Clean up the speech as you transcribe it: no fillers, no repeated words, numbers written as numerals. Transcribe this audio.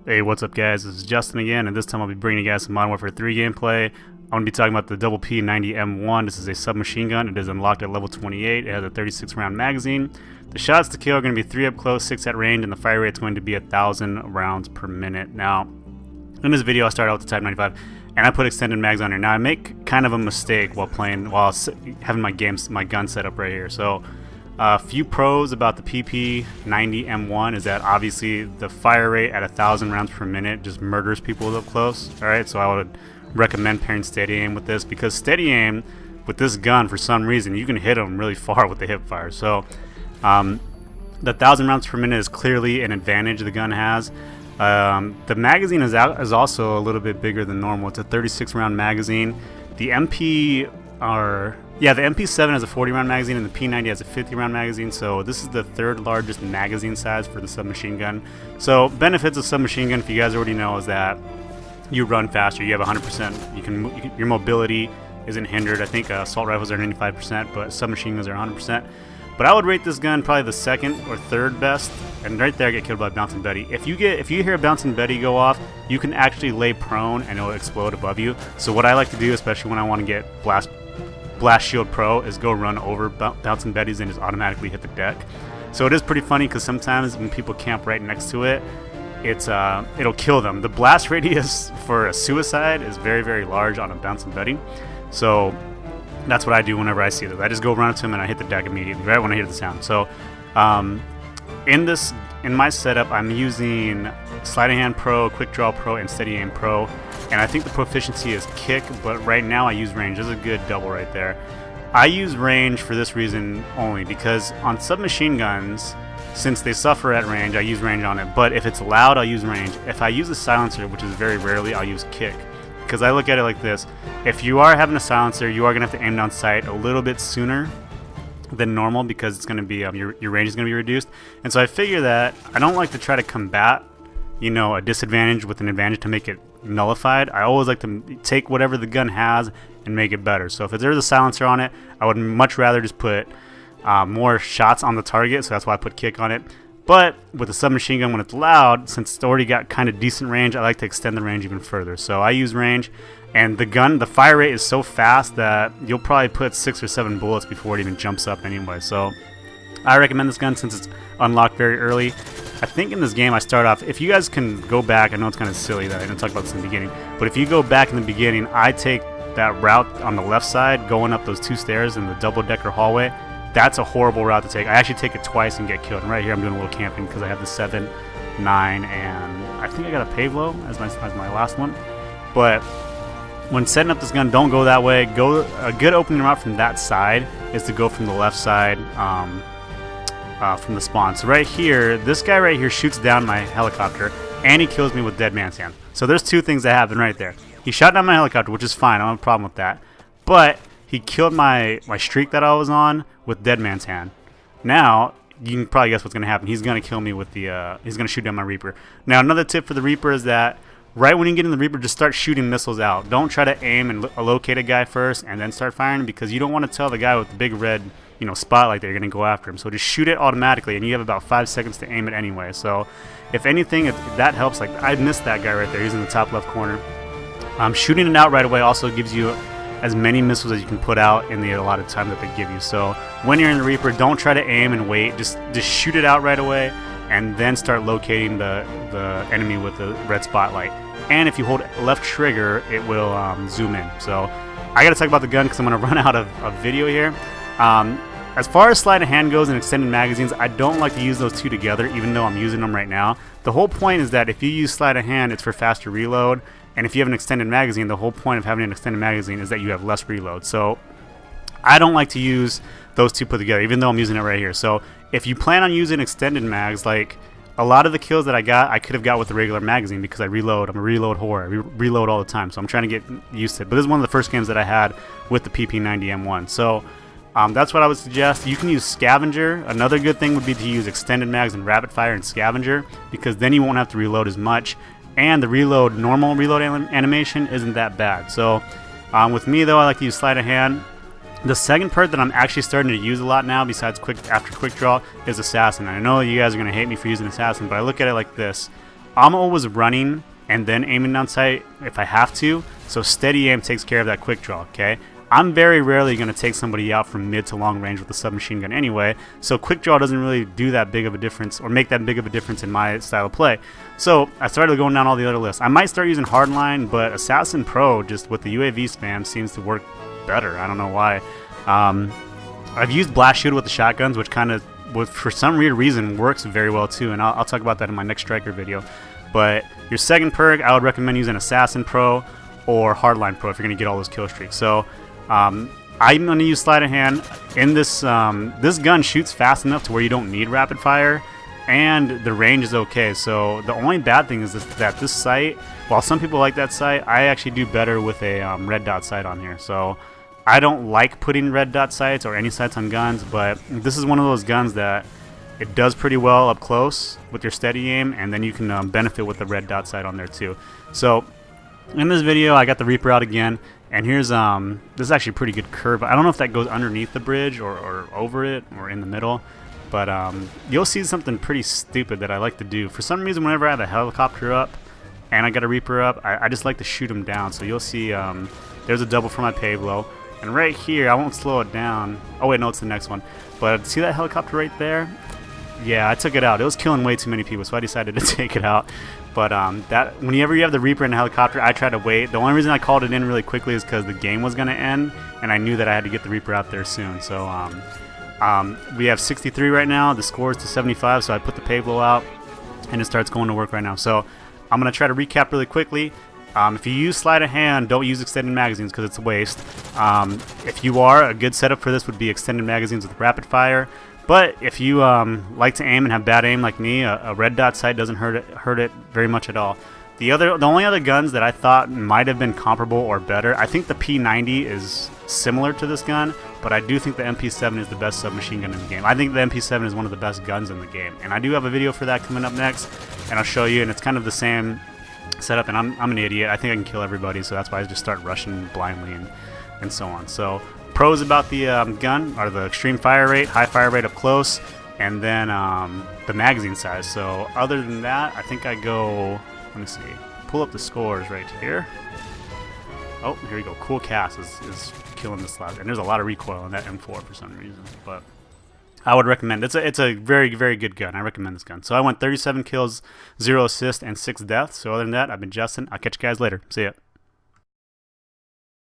Hey, what's up guys, this is Justin again, and this time I'll be bringing you guys some Modern Warfare 3 gameplay. I'm going to be talking about the PP90M1. This is a submachine gun. It is unlocked at level 28. It has a 36 round magazine. The shots to kill are going to be 3 up close, 6 at range, and the fire rate is going to be 1,000 rounds per minute. Now, in this video I started out with the Type 95, and I put extended mags on here. Now I make kind of a mistake while having my gun set up right here. So a few pros about the PP90M1 is that obviously the fire rate at 1,000 rounds per minute just murders people up close. Alright, so I would recommend pairing steady aim with this, because steady aim with this gun, for some reason, you can hit them really far with the hip fire. So the 1,000 rounds per minute is clearly an advantage the gun has. The magazine is also a little bit bigger than normal. It's a 36 round magazine. The MP7 has a 40 round magazine, and the P90 has a 50 round magazine, so this is the third largest magazine size for the submachine gun. So benefits of submachine gun, if you guys already know, is that you run faster, you have 100%, your mobility isn't hindered. I think assault rifles are 95%, but submachine guns are 100%. But I would rate this gun probably the second or third best, and right there I get killed by a bouncing Betty. If you hear a bouncing Betty go off, you can actually lay prone and it will explode above you. So what I like to do, especially when I want to get Blast Shield Pro, is go run over bouncing Betties and just automatically hit the deck. So it is pretty funny, because sometimes when people camp right next to it, it'll kill them. The blast radius for a suicide is very, very large on a bouncing Betty. So that's what I do whenever I see this. I just go run up to him and I hit the deck immediately, right when I hear the sound. So in my setup, I'm using Sleight of Hand Pro, Quick Draw Pro, and Steady Aim Pro. And I think the proficiency is kick, but right now I use range. There's a good double right there. I use range for this reason only, because on submachine guns, since they suffer at range, I use range on it. But if it's loud, I'll use range. If I use a silencer, which is very rarely, I'll use kick. Because I look at it like this: if you are having a silencer, you are going to have to aim down sight a little bit sooner than normal, because it's going to be your range is going to be reduced. And so I figure that I don't like to try to combat, a disadvantage with an advantage to make it nullified. I always like to take whatever the gun has and make it better. So if there's a silencer on it, I would much rather just put more shots on the target, so that's why I put kick on it. But with a submachine gun, when it's loud, since it's already got kind of decent range, I like to extend the range even further. So I use range, and the fire rate is so fast that you'll probably put 6 or 7 bullets before it even jumps up anyway. So I recommend this gun since it's unlocked very early. I think in this game I start off, if you guys can go back, I know it's kind of silly that I didn't talk about this in the beginning, but if you go back in the beginning, I take that route on the left side going up those 2 stairs in the double-decker hallway. That's a horrible route to take. I actually take it twice and get killed. And right here I'm doing a little camping because I have the 7, 9, and I think I got a Pavlo as my last one. But when setting up this gun, don't go that way. A good opening route from that side is to go from the left side from the spawn. So right here, this guy right here shoots down my helicopter, and he kills me with Dead Man's Hand. So there's 2 things that happen right there. He shot down my helicopter, which is fine. I don't have a problem with that. But he killed my streak that I was on with Dead Man's Hand. Now, you can probably guess what's going to happen. He's going to kill me with he's going to shoot down my Reaper. Now, another tip for the Reaper is that right when you get in the Reaper, just start shooting missiles out. Don't try to aim and locate a guy first and then start firing, because you don't want to tell the guy with the big red spotlight that you're going to go after him. So just shoot it automatically, and you have about 5 seconds to aim it anyway. So if anything, if that helps, like I missed that guy right there. He's in the top left corner. Shooting it out right away also gives you as many missiles as you can put out in the allotted time that they give you. So when you're in the Reaper, don't try to aim and wait. Just shoot it out right away, and then start locating the enemy with the red spotlight. And if you hold left trigger, it will zoom in. So I gotta talk about the gun because I'm gonna run out of video here. As far as sleight of hand goes and extended magazines, I don't like to use those 2 together, even though I'm using them right now. The whole point is that if you use sleight of hand, it's for faster reload. And if you have an extended magazine, the whole point of having an extended magazine is that you have less reload. So I don't like to use those 2 put together, even though I'm using it right here. So if you plan on using extended mags, like a lot of the kills that I could have got with the regular magazine, because I reload. I'm a reload whore. I reload all the time. So I'm trying to get used to it. But this is one of the first games that I had with the PP90M1. So that's what I would suggest. You can use Scavenger. Another good thing would be to use extended mags and rapid fire and Scavenger, because then you won't have to reload as much. And the normal reload animation isn't that bad. So with me though, I like to use sleight of hand. The second part that I'm actually starting to use a lot now, besides after quick draw, is assassin. And I know you guys are going to hate me for using assassin, but I look at it like this. I'm always running and then aiming down sight if I have to, so steady aim takes care of that quick draw, okay? I'm very rarely going to take somebody out from mid to long range with a submachine gun anyway, so quick draw doesn't really do that big of a difference or make that big of a difference in my style of play. So I started going down all the other lists. I might start using hardline, but Assassin Pro just with the UAV spam seems to work better. I don't know why. I've used blast shooter with the shotguns, which kind of, for some weird reason, works very well too, and I'll talk about that in my next striker video. But your second perk, I would recommend using Assassin Pro or Hardline Pro if you're going to get all those kill streaks. So I'm going to use sleight of hand. In this, this gun shoots fast enough to where you don't need rapid fire, and the range is okay. So the only bad thing is that this sight, while some people like that sight, I actually do better with a red dot sight on here. So I don't like putting red dot sights or any sights on guns, but this is one of those guns that it does pretty well up close with your steady aim, and then you can benefit with the red dot sight on there too. So in this video, I got the Reaper out again, and here's this is actually a pretty good curve. I don't know if that goes underneath the bridge or over it or in the middle, but you'll see something pretty stupid that I like to do. For some reason, whenever I have a helicopter up and I got a Reaper up, I just like to shoot them down. So you'll see there's a double for my Pablo. And right here, I won't slow it down. Oh wait, no, it's the next one. But see that helicopter right there? Yeah, I took it out. It was killing way too many people, so I decided to take it out. But that whenever you have the Reaper in the helicopter, I try to wait. The only reason I called it in really quickly is because the game was going to end, and I knew that I had to get the Reaper out there soon. So we have 63 right now. The score is to 75, so I put the Pablo out, and it starts going to work right now. So I'm going to try to recap really quickly. If you use sleight of hand, don't use extended magazines because it's a waste. If you are, a good setup for this would be extended magazines with rapid fire. But if you like to aim and have bad aim like me, a red dot sight doesn't hurt it very much at all. The only other guns that I thought might have been comparable or better, I think the P90 is similar to this gun, but I do think the MP7 is the best submachine gun in the game. I think the MP7 is one of the best guns in the game, and I do have a video for that coming up next, and I'll show you. And it's kind of the same setup, and I'm an idiot. I think I can kill everybody, so that's why I just start rushing blindly and so on. So pros about the gun are the extreme fire rate, high fire rate up close, and then the magazine size. So other than that, I think I go, let me see, pull up the scores right here. Oh, here we go. Cool Cast is killing this last, and there's a lot of recoil in that M4 for some reason, but I would recommend it. It's a very, very good gun. I recommend this gun. So I went 37 kills, 0 assists, and 6 deaths. So other than that, I've been Justin. I'll catch you guys later. See ya.